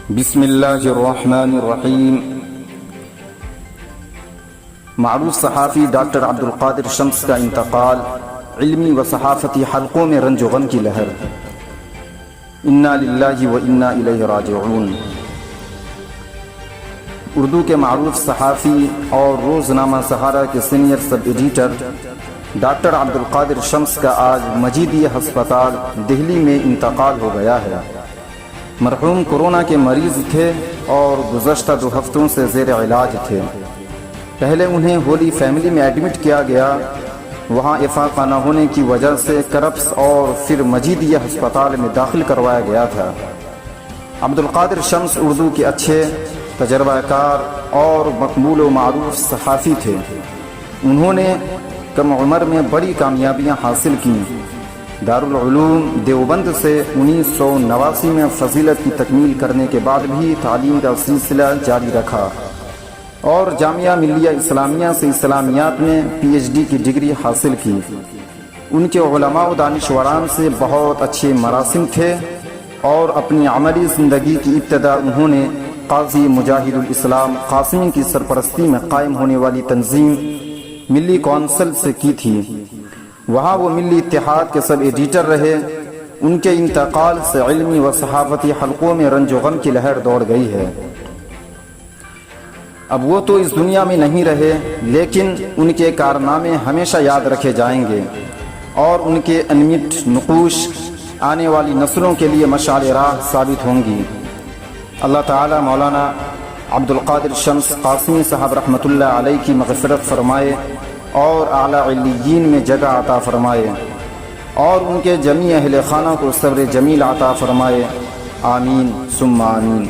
بسم اللہ الرحمن الرحیم۔ معروف صحافی ڈاکٹر عبدالقادر شمس کا انتقال، علمی و صحافتی حلقوں میں رنج و غم کی لہر۔ انا للہ و انا الیہ راجعون۔ اردو کے معروف صحافی اور روزنامہ سہارا کے senior sub editor doctor Abdul Qadir Shams کا آج مجیدیہ ہسپتال دہلی میں انتقال ہو گیا ہے۔ مرحوم کورونا کے مریض تھے اور گزشتہ 2 ہفتوں سے زیر علاج تھے۔ پہلے انہیں ہولی فیملی میں ایڈمٹ کیا گیا، وہاں افاقہ نہ ہونے کی وجہ سے کرپس اور پھر مجیدیہ ہسپتال میں داخل کروایا گیا تھا۔ عبدالقادر شمس اردو کے اچھے تجربہ کار اور مقبول و معروف صحافی تھے۔ انہوں نے کم عمر میں بڑی کامیابیاں حاصل کیں۔ دارالعلوم دیوبند سے 1989 میں فضیلت کی تکمیل کرنے کے بعد بھی تعلیم کا سلسلہ جاری رکھا اور جامعہ ملیہ اسلامیہ سے اسلامیات میں PhD کی ڈگری حاصل کی۔ ان کے علماء و دانشوران سے بہت اچھے مراسم تھے اور اپنی عملی زندگی کی ابتدا انہوں نے قاضی مجاہد الاسلام قاسمی کی سرپرستی میں قائم ہونے والی تنظیم ملی کونسل سے کی تھی۔ وہاں وہ ملی اتحاد کے سب ایڈیٹر رہے۔ ان کے انتقال سے علمی و صحافتی حلقوں میں رنج و غم کی لہر دوڑ گئی ہے۔ اب وہ تو اس دنیا میں نہیں رہے، لیکن ان کے کارنامے ہمیشہ یاد رکھے جائیں گے اور ان کے انمٹ نقوش آنے والی نسلوں کے لیے مشعل راہ ثابت ہوں گی۔ اللہ تعالی مولانا عبدالقادر شمس قاسمی صاحب رحمۃ اللہ علیہ کی مغفرت فرمائے اور اعلیٰ علیین میں جگہ عطا فرمائے اور ان کے جمیع اہل خانہ کو صبر جمیل عطا فرمائے، آمین ثم آمین۔